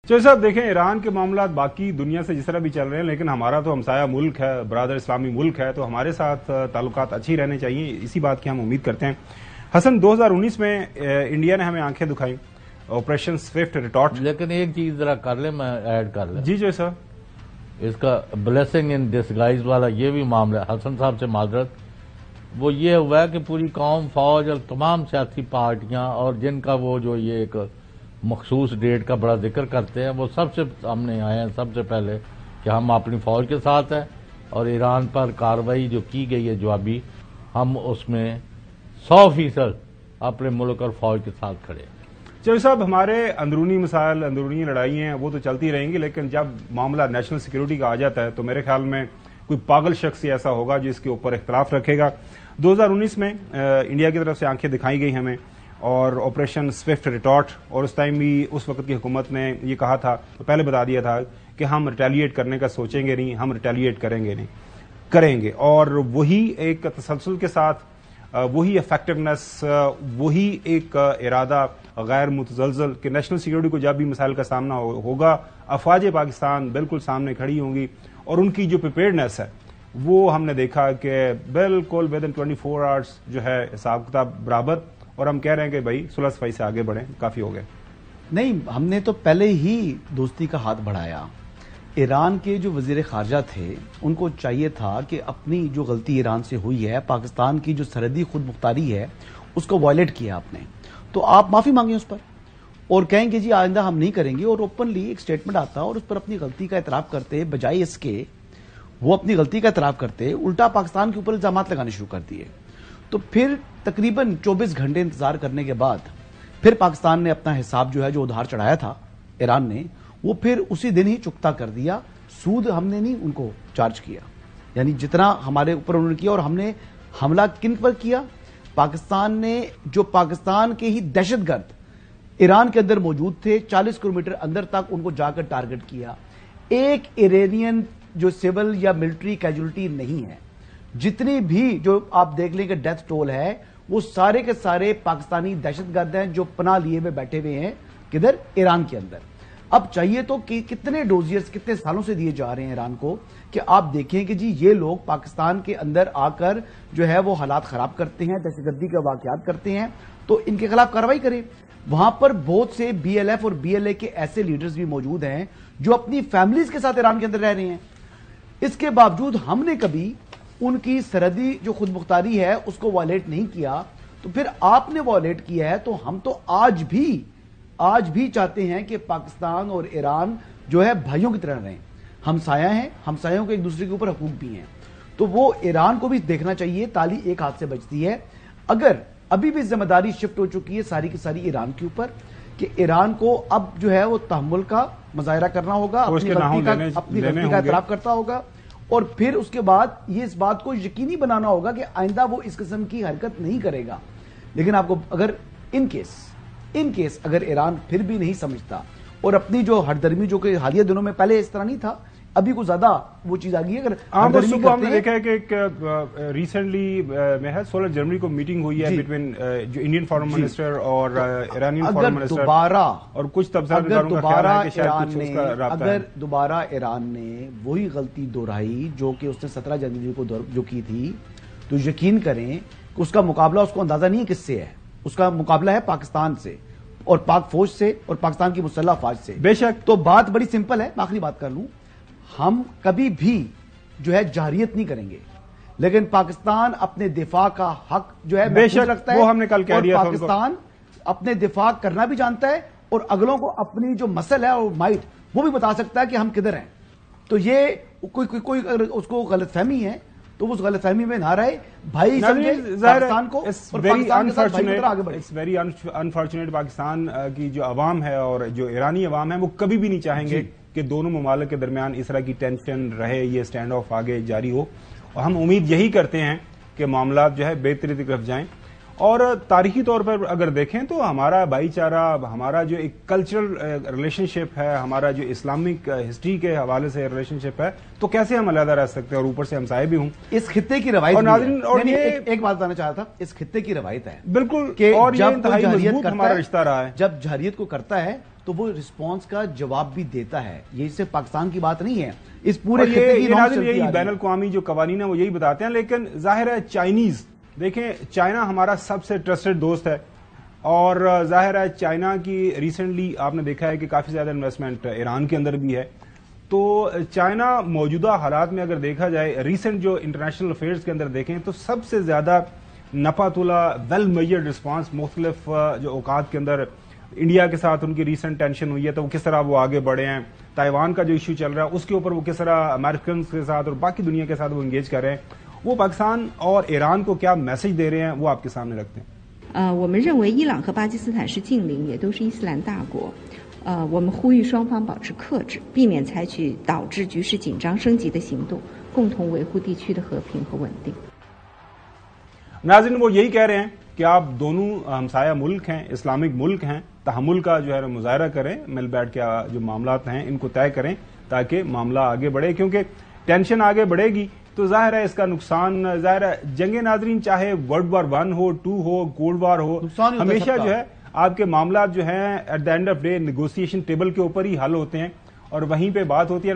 چودھری صاحب دیکھیں، ایران کے معاملات باقی دنیا سے جس طرح بھی چل رہے ہیں، لیکن ہمارا تو ہمسایہ ملک ہے، برادر اسلامی ملک ہے، تو ہمارے ساتھ تعلقات اچھی رہنے چاہیے، اسی بات کی ہم امید کرتے ہیں۔ حسن، 2019 میں انڈیا نے ہمیں آنکھیں دکھائیں، آپریشن سوئفٹ ریٹارٹ، لیکن ایک چیز ذرا کر لیں، میں ایڈ کر لیں جی سر، اس کا بلیسنگ ان ڈسگائز والا یہ بھی معاملہ حسن صاحب سے معذرت، وہ یہ ہوا ہے کہ پوری قوم، فوج اور تمام سیاسی پارٹیاں اور جن کا وہ جو یہ ایک مخصوص ڈیٹ کا بڑا ذکر کرتے ہیں، وہ سب سے سامنے آئے ہیں سب سے پہلے کہ ہم اپنی فوج کے ساتھ ہیں، اور ایران پر کارروائی جو کی گئی ہے جوابی، ہم اس میں 100% اپنے ملک اور فوج کے ساتھ کھڑے ہیں۔ چودھری صاحب، ہمارے اندرونی مسائل، اندرونی لڑائی ہیں، وہ تو چلتی رہیں گی، لیکن جب معاملہ نیشنل سیکیورٹی کا آ جاتا ہے تو میرے خیال میں کوئی پاگل شخص ہی ایسا ہوگا جس کے اوپر اختلاف رکھے گا۔ 2019 میں انڈیا کی طرف سے آنکھیں دکھائی گئی ہمیں، اور آپریشن سوئفٹ ریٹارٹ، اور اس ٹائم بھی اس وقت کی حکومت نے یہ کہا تھا، پہلے بتا دیا تھا کہ ہم ریٹیلیٹ کرنے کا سوچیں گے نہیں، ہم ریٹیلیٹ کریں گے، اور وہی ایک تسلسل کے ساتھ، وہی افیکٹونیس، وہی ایک ارادہ غیر متزلزل کہ نیشنل سیکیورٹی کو جب بھی مسائل کا سامنا ہوگا، افواج پاکستان بالکل سامنے کھڑی ہوں گی، اور ان کی جو پریپیئرڈنیس ہے وہ ہم نے دیکھا کہ بالکل ود ان 24 آورس جو ہے حساب کتاب برابر، اور ہم کہہ رہے ہیں کہ بھائی صلح صفائی سے آگے بڑھیں، کافی ہو گئے۔ نہیں، ہم نے تو پہلے ہی دوستی کا ہاتھ بڑھایا۔ ایران کے جو وزیر خارجہ تھے ان کو چاہیے تھا کہ اپنی جو غلطی ایران سے ہوئی ہے، پاکستان کی جو سرحدی خود مختاری ہے اس کو وائلیٹ کیا آپ نے، تو آپ معافی مانگیں اس پر اور کہیں کہ جی آئندہ ہم نہیں کریں گے، اور اوپنلی ایک سٹیٹمنٹ آتا اور اس پر اپنی غلطی کا اعتراف کرتے، بجائے اس کے وہ اپنی غلطی کا اعتراف کرتے الٹا پاکستان کے اوپر الزامات لگانے شروع کر دیے۔ تو پھر تقریباً 24 گھنٹے انتظار کرنے کے بعد پھر پاکستان نے اپنا حساب جو ہے جو ادھار چڑھایا تھا ایران نے، وہ پھر اسی دن ہی چکتا کر دیا۔ سود ہم نے نہیں ان کو چارج کیا، یعنی جتنا ہمارے اوپر انہوں نے کیا، اور ہم نے حملہ کن پر کیا؟ پاکستان نے، جو پاکستان کے ہی دہشت گرد ایران کے اندر موجود تھے، 40 کلومیٹر اندر تک ان کو جا کر ٹارگٹ کیا۔ ایک ایرانین جو سول یا ملٹری کیجولٹی نہیں ہے، جتنی بھی جو آپ دیکھ لیں کہ ڈیتھ ٹول ہے، وہ سارے کے سارے پاکستانی دہشت گرد ہیں جو پناہ لیے ہوئے بیٹھے ہوئے ہیں کدھر؟ ایران کے اندر۔ اب چاہیے تو کہ کتنے ڈوزیئرز کتنے سالوں سے دیے جا رہے ہیں ایران کو کہ آپ دیکھیں کہ جی یہ لوگ پاکستان کے اندر آ کر جو ہے وہ حالات خراب کرتے ہیں، دہشت گردی کے واقعات کرتے ہیں، تو ان کے خلاف کارروائی کریں۔ وہاں پر بہت سے بی ایل ایف اور بی ایل اے کے ایسے لیڈرز بھی موجود ہیں جو اپنی فیملیز کے ساتھ ایران کے اندر رہ رہے ہیں، اس کے باوجود ہم نے کبھی ان کی سرحدی جو خود مختاری ہے اس کو وائلیٹ نہیں کیا۔ تو پھر آپ نے وائلیٹ کیا ہے، تو ہم تو آج بھی چاہتے ہیں کہ پاکستان اور ایران جو ہے بھائیوں کی طرح رہیں، ہمسایہ ہیں، ہمسایوں کے ایک دوسرے کے اوپر حقوق بھی ہیں، تو وہ ایران کو بھی دیکھنا چاہیے۔ تالی ایک ہاتھ سے بجتی ہے، اگر ابھی بھی ذمہ داری شفٹ ہو چکی ہے ساری کی ساری ایران کے اوپر، کہ ایران کو اب جو ہے وہ تحمل کا مظاہرہ کرنا ہوگا، اپنی غلطی کا اعتراف کرتا ہوگا، اور پھر اس کے بعد یہ اس بات کو یقینی بنانا ہوگا کہ آئندہ وہ اس قسم کی حرکت نہیں کرے گا۔ لیکن آپ کو اگر ان کیس اگر ایران پھر بھی نہیں سمجھتا اور اپنی جو ہردرمی، جو کہ حالیہ دنوں میں پہلے اس طرح نہیں تھا، ابھی کو زیادہ وہ چیز آ گئی ہے، اگر صبح ہم نے دیکھا ہے کہ ایک ریسنٹلی میں ہے 16 جنوری کو میٹنگ ہوئی ہے بٹوین جو انڈین فارن منسٹر اور ایرانین فارن منسٹر، اور کچھ تبصرہ داروں کا خیال ہے کہ شاید کچھ اس کا رابطہ ہے۔ اگر دوبارہ ایران نے وہی غلطی دہرائی جو کہ اس نے 17 جنوری کو جو کی تھی، تو یقین کریں کہ اس کا مقابلہ، اس کو اندازہ نہیں ہے کس سے ہے، اس کا مقابلہ ہے پاکستان سے اور پاک فوج سے اور پاکستان کی مسلح افواج سے۔ بے شک، تو بات بڑی سمپل ہے، میں آخری بات کر لوں، ہم کبھی بھی جو ہے جارحیت نہیں کریں گے، لیکن پاکستان اپنے دفاع کا حق جو ہے محفوظ رکھتا ہے، وہ ہم نے کل کہہ دیا تھا، پاکستان اپنے دفاع کرنا بھی جانتا ہے اور اگلوں کو اپنی جو مسل ہے اور مائٹ وہ بھی بتا سکتا ہے کہ ہم کدھر ہیں۔ تو یہ کوئی اگر اس کو غلط فہمی ہے تو اس غلط فہمی میں نہ رہے، بھائی سمجھے پاکستان کو، اور پاکستان کے ساتھ بھائی کی طرح آگے بڑھے۔ اٹس ویری انفارچونیٹ، پاکستان کی جو عوام ہے اور جو ایرانی عوام ہے وہ کبھی بھی نہیں چاہیں گے کہ دونوں ممالک کے درمیان اس طرح کی ٹینشن رہے، یہ سٹینڈ آف آگے جاری ہو، اور ہم امید یہی کرتے ہیں کہ معاملات جو ہے بہتری کی طرف جائیں۔ اور تاریخی طور پر اگر دیکھیں تو ہمارا بھائی چارہ، ہمارا جو ایک کلچرل ریلیشن شپ ہے، ہمارا جو اسلامک ہسٹری کے حوالے سے ریلیشن شپ ہے، تو کیسے ہم علیحدہ رہ سکتے ہیں، اور اوپر سے ہمسائے بھی ہوں۔ اس خطے کی روایت ایک بات بتانا چاہتا تھا، اس خطے کی روایت ہے بالکل، کہ اور یہ جب انتہائی مضبوط ہمارا رشتہ رہا ہے، جب جارحیت کو کرتا ہے تو وہ رسپانس کا جواب بھی دیتا ہے. یہ صرف پاکستان کی بات نہیں ہے, اس پورے خطے کی نوع چلتی آ رہی ہے. بین الاقوامی جو قوانین ہیں وہ یہی بتاتے ہیں. لیکن ظاہر ہے چائنیز, دیکھیں چائنا ہمارا سب سے ٹرسٹڈ دوست ہے, اور ظاہر ہے چائنا کی ریسنٹلی آپ نے دیکھا ہے کہ کافی زیادہ انویسٹمنٹ ایران کے اندر بھی ہے. تو چائنا موجودہ حالات میں اگر دیکھا جائے, ریسنٹ جو انٹرنیشنل افیئرز کے اندر دیکھیں تو سب سے زیادہ نپا تولا ویل میجرڈ رسپانس مختلف جو اوقات کے اندر انڈیا کے ساتھ ان کی ریسنٹ ٹینشن ہوئی ہے تو کس طرح وہ آگے بڑھے ہیں, تائیوان کا جو ایشو چل رہا ہے اس کے اوپر وہ کس طرح امریکنز کے ساتھ اور باقی دنیا کے ساتھ وہ انگیج کر رہے ہیں, وہ پاکستان اور ایران کو کیا میسج دے رہے ہیں وہ آپ کے سامنے رکھتے ہیں. 我们认为伊朗和巴基斯坦是近邻，也都是伊斯兰大国。我们呼吁双方保持克制，避免采取导致局势紧张升级的行动，共同维护地区的和平和稳定。ناظرین وہ یہی کہہ رہے ہیں کہ آپ دونوں ہمسایہ ملک ہیں, اسلامک ملک ہیں, تحمل کا جو ہے مظاہرہ کریں, مل بیٹھ کے جو معاملات ہیں ان کو طے کریں تاکہ معاملہ آگے بڑھے, کیونکہ ٹینشن آگے بڑھے گی تو ظاہر ہے اس کا نقصان, ظاہر ہے جنگ ناظرین چاہے ورلڈ وار 1 ہو, 2 ہو, کولڈ وار ہو, ہمیشہ جو ہے آپ کے معاملات جو ہیں at the end of day negotiation table کے اوپر ہی حل ہوتے ہیں اور وہیں پہ بات ہوتی ہے.